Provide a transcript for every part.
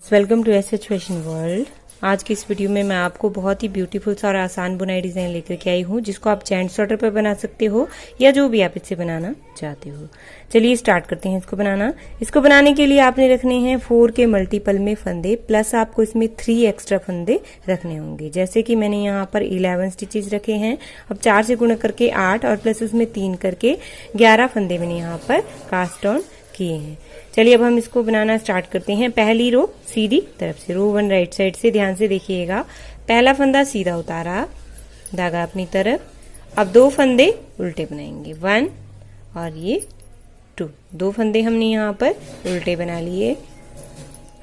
Welcome to SH fashion world. आज की इस वीडियो में मैं आपको बहुत ही ब्यूटीफुल सा और आसान बुनाई डिजाइन लेकर के आई हूँ, जिसको आप जेंट्स स्वेटर पर बना सकते हो या जो भी आप इससे बनाना चाहते हो। चलिए स्टार्ट करते हैं इसको बनाना। इसको बनाने के लिए आपने रखने हैं 4 के मल्टीपल में फंदे, प्लस आपको इसमें 3 एक्स्ट्रा फंदे रखने होंगे। जैसे कि मैंने यहाँ पर 11 स्टिचेस रखे हैं। अब 4 से गुणा करके 8 और प्लस उसमें 3 करके 11 फंदे मैंने यहाँ पर कास्ट ऑन किए हैं। चलिए अब हम इसको बनाना स्टार्ट करते हैं। पहली रो सीधी तरफ से, रो 1 राइट साइड से, ध्यान से देखिएगा। पहला फंदा सीधा उतारा, धागा अपनी तरफ। अब 2 फंदे उल्टे बनाएंगे, 1 और ये 2। 2 फंदे हमने यहाँ पर उल्टे बना लिए।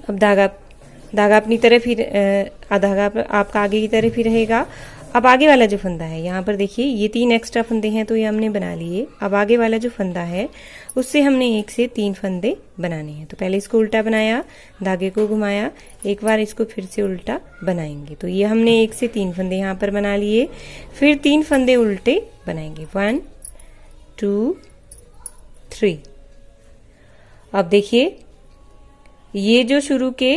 अब धागा अपनी तरफ ही, धागा आपका आगे की तरफ ही रहेगा। अब आगे वाला जो फंदा है, यहाँ पर देखिए ये 3 एक्स्ट्रा फंदे हैं तो ये हमने बना लिए। अब आगे वाला जो फंदा है उससे हमने 1 से 3 फंदे बनाने हैं। तो पहले इसको उल्टा बनाया, धागे को घुमाया, एक बार इसको फिर से उल्टा बनाएंगे। तो ये हमने 1 से 3 फंदे यहाँ पर बना लिए। फिर 3 फंदे उल्टे बनाएंगे, 1 2 3। अब देखिए ये जो शुरू के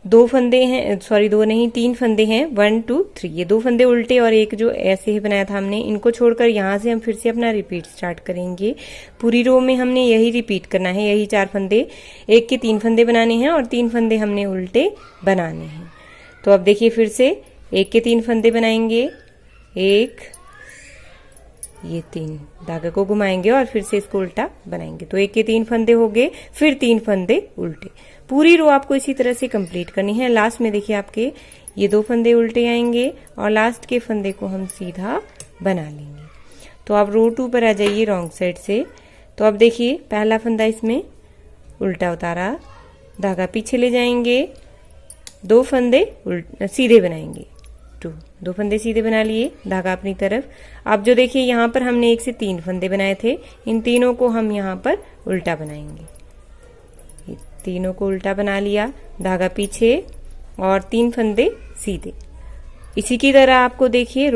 2 फंदे हैं, सॉरी 2 नहीं 3 फंदे हैं, 1 2 3। ये 2 फंदे उल्टे और एक जो ऐसे ही बनाया था हमने, इनको छोड़कर यहाँ से हम फिर से अपना रिपीट स्टार्ट करेंगे। पूरी रो में हमने यही रिपीट करना है, यही 4 फंदे, 1 के 3 फंदे बनाने हैं और 3 फंदे हमने उल्टे बनाने हैं। तो अब देखिए फिर से 1 के 3 फंदे बनाएंगे, 1 ये 3, धागे को घुमाएंगे और फिर से इसको उल्टा बनाएंगे। तो 1 के 3 फंदे हो गए, फिर 3 फंदे उल्टे। पूरी रो आपको इसी तरह से कंप्लीट करनी है। लास्ट में देखिए आपके ये 2 फंदे उल्टे आएंगे और लास्ट के फंदे को हम सीधा बना लेंगे। तो आप रो 2 पर आ जाइए रॉन्ग साइड से। तो अब देखिए पहला फंदा इसमें उल्टा उतारा, धागा पीछे ले जाएंगे, 2 फंदे सीधे बनाएंगे, 2 फंदे सीधे बना लिए, धागा अपनी तरफ। अब जो देखिए यहाँ पर हमने 1 से 3 फंदे बनाए थे, इन तीनों को हम यहाँ पर उल्टा बनाएंगे। ये तीनों को उल्टा बना लिया, धागा पीछे और 3 फंदे सीधे। इसी की तरह आपको देखिए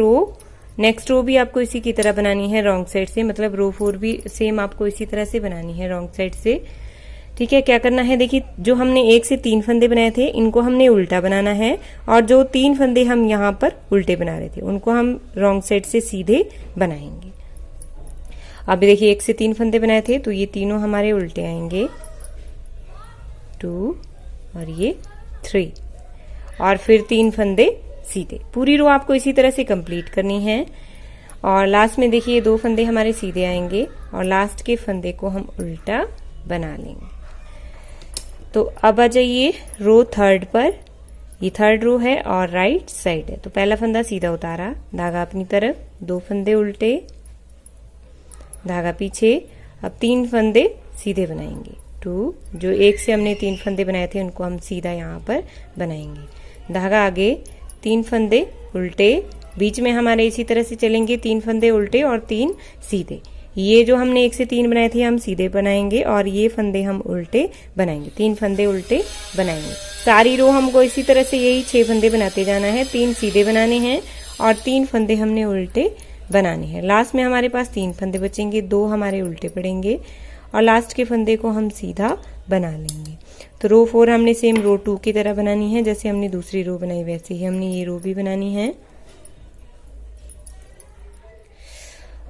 नेक्स्ट रो भी आपको इसी की तरह बनानी है रॉन्ग साइड से, मतलब रो 4 भी सेम आपको इसी तरह से बनानी है रॉन्ग साइड से। ठीक है, क्या करना है देखिए, जो हमने 1 से 3 फंदे बनाए थे इनको हमने उल्टा बनाना है और जो 3 फंदे हम यहाँ पर उल्टे बना रहे थे उनको हम रॉन्ग साइड से सीधे बनाएंगे। अब देखिए 1 से 3 फंदे बनाए थे तो ये तीनों हमारे उल्टे आएंगे, 2 और ये 3, और फिर 3 फंदे सीधे। पूरी रो आपको इसी तरह से कंप्लीट करनी है। और लास्ट में देखिए 2 फंदे हमारे सीधे आएंगे और लास्ट के फंदे को हम उल्टा बना लेंगे। तो अब आ जाइए रो 3 पर। ये 3rd रो है और राइट साइड है। तो पहला फंदा सीधा उतारा, धागा अपनी तरफ, 2 फंदे उल्टे, धागा पीछे। अब 3 फंदे सीधे बनाएंगे, 2। जो 1 से हमने 3 फंदे बनाए थे उनको हम सीधा यहाँ पर बनाएंगे, धागा आगे, 3 फंदे उल्टे, बीच में हमारे इसी तरह से चलेंगे, 3 फंदे उल्टे और 3 सीधे। ये जो हमने 1 से 3 बनाए थे हम सीधे बनाएंगे और ये फंदे हम उल्टे बनाएंगे, 3 फंदे उल्टे बनाएंगे। सारी रो हमको इसी तरह से यही 6 फंदे बनाते जाना है, 3 सीधे बनाने हैं और 3 फंदे हमने उल्टे बनाने हैं। लास्ट में हमारे पास 3 फंदे बचेंगे, 2 हमारे उल्टे पड़ेंगे और लास्ट के फंदे को हम सीधा बना लेंगे। तो रो 4 हमने सेम रो 2 की तरह बनानी है, जैसे हमने दूसरी रो बनाई वैसे ही हमने ये रो भी बनानी है।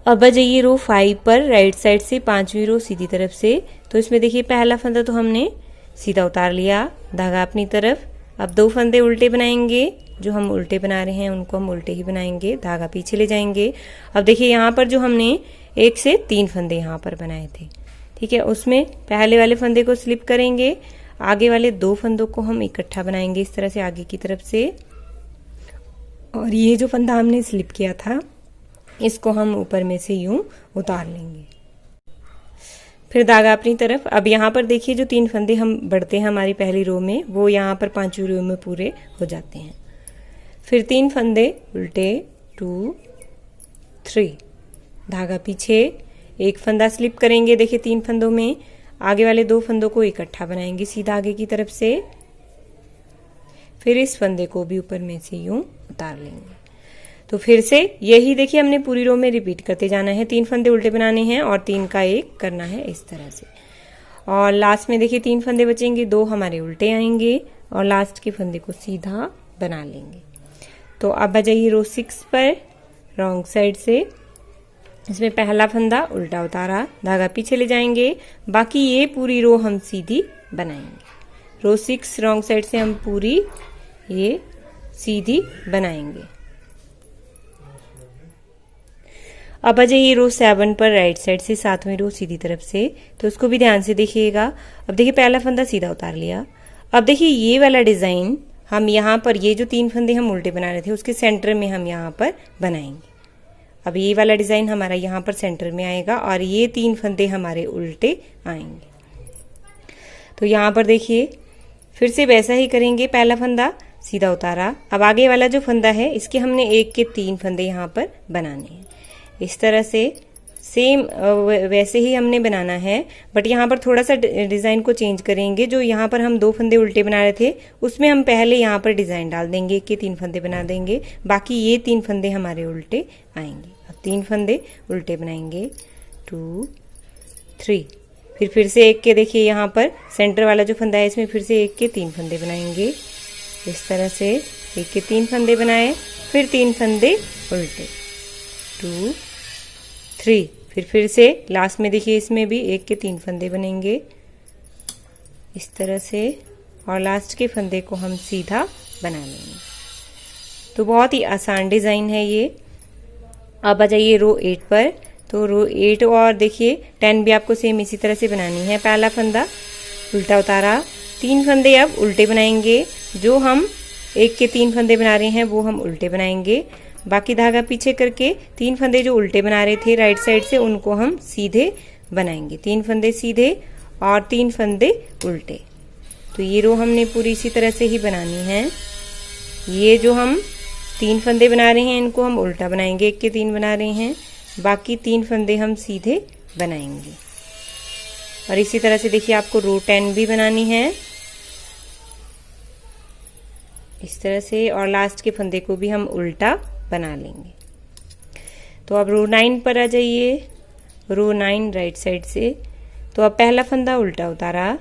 अब आ जाइए रो 5 पर राइट साइड से, 5वीं रो सीधी तरफ से। तो इसमें देखिए पहला फंदा तो हमने सीधा उतार लिया, धागा अपनी तरफ। अब 2 फंदे उल्टे बनाएंगे, जो हम उल्टे बना रहे हैं उनको हम उल्टे ही बनाएंगे, धागा पीछे ले जाएंगे। अब देखिए यहाँ पर जो हमने 1 से 3 फंदे यहाँ पर बनाए थे, ठीक है, उसमें पहले वाले फंदे को स्लिप करेंगे, आगे वाले 2 फंदों को हम इकट्ठा बनाएंगे इस तरह से आगे की तरफ से, और ये जो फंदा हमने स्लिप किया था इसको हम ऊपर में से यूं उतार लेंगे। फिर धागा अपनी तरफ। अब यहाँ पर देखिए जो 3 फंदे हम बढ़ते हैं हमारी पहली रो में, वो यहाँ पर 5वीं रो में पूरे हो जाते हैं। फिर 3 फंदे उल्टे, 2 3, धागा पीछे, 1 फंदा स्लिप करेंगे, देखिए 3 फंदों में, आगे वाले 2 फंदों को इकट्ठा बनाएंगे सीधा आगे की तरफ से। फिर इस फंदे को भी ऊपर में से यूं उतार लेंगे। तो फिर से यही देखिए हमने पूरी रो में रिपीट करते जाना है, 3 फंदे उल्टे बनाने हैं और 3 का 1 करना है इस तरह से। और लास्ट में देखिए 3 फंदे बचेंगे, 2 हमारे उल्टे आएंगे और लास्ट के फंदे को सीधा बना लेंगे। तो अब आ जाइए रो 6 पर रॉन्ग साइड से। इसमें पहला फंदा उल्टा उतारा, धागा पीछे ले जाएंगे, बाकी ये पूरी रो हम सीधी बनाएंगे। रो 6 रॉन्ग साइड से हम पूरी ये सीधी बनाएंगे। अब आ जाइए रो 7 पर राइट साइड से, 7वीं रो सीधी तरफ से, तो उसको भी ध्यान से देखिएगा। अब देखिए पहला फंदा सीधा उतार लिया। अब देखिए ये वाला डिजाइन हम यहाँ पर, ये जो 3 फंदे हम उल्टे बना रहे थे उसके सेंटर में हम यहाँ पर बनाएंगे। अब ये वाला डिजाइन हमारा यहाँ पर सेंटर में आएगा और ये 3 फंदे हमारे उल्टे आएंगे। तो यहाँ पर देखिए फिर से वैसा ही करेंगे, पहला फंदा सीधा उतारा। अब आगे वाला जो फंदा है इसके हमने 1 के 3 फंदे यहाँ पर बनाने हैं। इस तरह से सेम वैसे ही हमने बनाना है, बट यहाँ पर थोड़ा सा डिजाइन को चेंज करेंगे। जो यहाँ पर हम 2 फंदे उल्टे बना रहे थे उसमें हम पहले यहाँ पर डिजाइन डाल देंगे, 1 के 3 फंदे बना देंगे, बाकी ये 3 फंदे हमारे उल्टे आएंगे। अब 3 फंदे उल्टे बनाएंगे, 2 3, फिर से 1 के, देखिए यहाँ पर सेंटर वाला जो फंदा है इसमें फिर से 1 के 3 फंदे बनाएंगे। इस तरह से 1 के 3 फंदे बनाए, फिर 3 फंदे उल्टे, 2 3, फिर से लास्ट में देखिए इसमें भी 1 के 3 फंदे बनेंगे इस तरह से, और लास्ट के फंदे को हम सीधा बना लेंगे। तो बहुत ही आसान डिजाइन है ये। अब आ जाइए रो 8 पर। तो रो 8 और देखिए 10 भी आपको सेम इसी तरह से बनानी है। पहला फंदा उल्टा उतारा, 3 फंदे अब उल्टे बनाएंगे। जो हम 1 के 3 फंदे बना रहे हैं वो हम उल्टे बनाएंगे, बाकी धागा पीछे करके 3 फंदे जो उल्टे बना रहे थे राइट साइड से उनको हम सीधे बनाएंगे। 3 फंदे सीधे और 3 फंदे उल्टे। तो ये रो हमने पूरी इसी तरह से ही बनानी है। ये जो हम 3 फंदे बना रहे हैं इनको हम उल्टा बनाएंगे, 1 के 3 बना रहे हैं, बाकी 3 फंदे हम सीधे बनाएंगे। और इसी तरह से देखिए आपको रो 10 भी बनानी है इस तरह से, और लास्ट के फंदे को भी हम उल्टा बना लेंगे। तो अब रो 9 पर आ जाइए। रो 9 राइट साइड से। तो अब पहला फंदा उल्टा उतारा,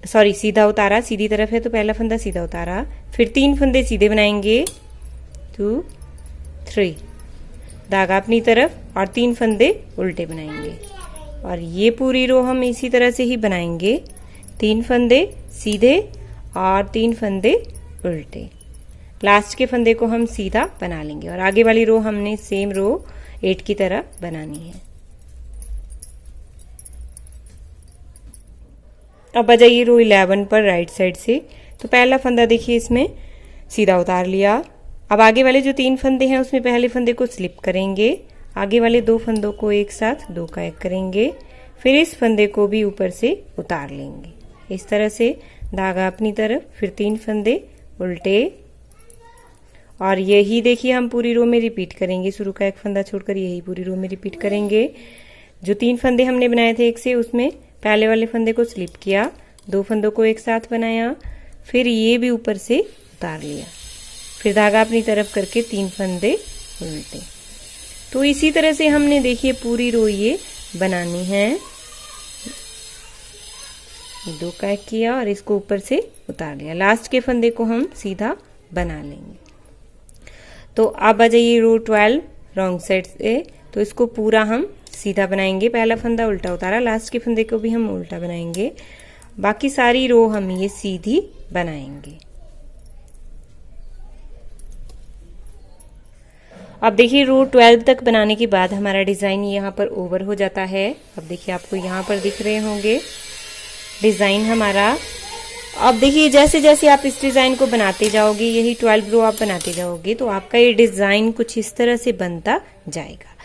सॉरी सीधा उतारा, सीधी तरफ है तो पहला फंदा सीधा उतारा, फिर 3 फंदे सीधे बनाएंगे, 2 3, धागा अपनी तरफ और 3 फंदे उल्टे बनाएंगे। और ये पूरी रो हम इसी तरह से ही बनाएंगे, 3 फंदे सीधे और 3 फंदे उल्टे। लास्ट के फंदे को हम सीधा बना लेंगे और आगे वाली रो हमने सेम रो 8 की तरह बनानी है। अब आ जाइए रो 11 पर राइट साइड से। तो पहला फंदा देखिए इसमें सीधा उतार लिया। अब आगे वाले जो 3 फंदे हैं उसमें पहले फंदे को स्लिप करेंगे, आगे वाले 2 फंदों को एक साथ 2 का 1 करेंगे, फिर इस फंदे को भी ऊपर से उतार लेंगे इस तरह से, धागा अपनी तरफ, फिर 3 फंदे उल्टे। और यही देखिए हम पूरी रो में रिपीट करेंगे, शुरू का 1 फंदा छोड़कर यही पूरी रो में रिपीट करेंगे। जो 3 फंदे हमने बनाए थे 1 से, उसमें पहले वाले फंदे को स्लिप किया, 2 फंदों को एक साथ बनाया, फिर ये भी ऊपर से उतार लिया, फिर धागा अपनी तरफ करके 3 फंदे उल्टे। तो इसी तरह से हमने देखिए पूरी रो ये बनानी है। 2 का 1 किया और इसको ऊपर से उतार लिया, लास्ट के फंदे को हम सीधा बना लेंगे। तो अब आ जाइए रो 12 रॉन्ग साइड से। तो इसको पूरा हम सीधा बनाएंगे, पहला फंदा उल्टा उतारा, लास्ट के फंदे को भी हम उल्टा बनाएंगे, बाकी सारी रो हम ये सीधी बनाएंगे। अब देखिए रो 12 तक बनाने के बाद हमारा डिजाइन यहाँ पर ओवर हो जाता है। अब देखिए आपको यहाँ पर दिख रहे होंगे डिजाइन हमारा। अब देखिए जैसे जैसे आप इस डिजाइन को बनाते जाओगे, यही 12 रो आप बनाते जाओगे, तो आपका ये डिजाइन कुछ इस तरह से बनता जाएगा।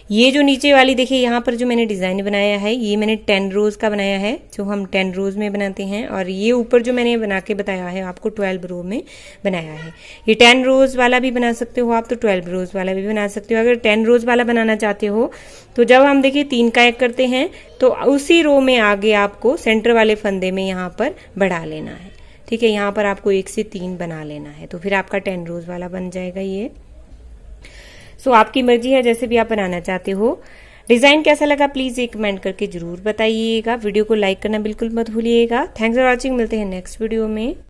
ये जो नीचे वाली देखिए यहाँ पर जो मैंने डिजाइन बनाया है, ये मैंने 10 रोज का बनाया है, जो हम 10 रोज में बनाते हैं, और ये ऊपर जो मैंने बना के बताया है आपको 12 रो में बनाया है। ये 10 रोज वाला भी बना सकते हो आप, तो 12 रोज वाला भी बना सकते हो। अगर 10 रोज वाला बनाना चाहते हो तो जब हम देखिए 3 का 1 करते हैं तो उसी रो में आगे आपको सेंटर वाले फंदे में यहाँ पर बढ़ा लेना है। ठीक है, यहाँ पर आपको 1 से 3 बना लेना है, तो फिर आपका 10 रोज वाला बन जाएगा ये। सो आपकी मर्जी है जैसे भी आप बनाना चाहते हो। डिजाइन कैसा लगा प्लीज एक कमेंट करके जरूर बताइएगा। वीडियो को लाइक करना बिल्कुल मत भूलिएगा। थैंक्स फॉर वॉचिंग, मिलते हैं नेक्स्ट वीडियो में।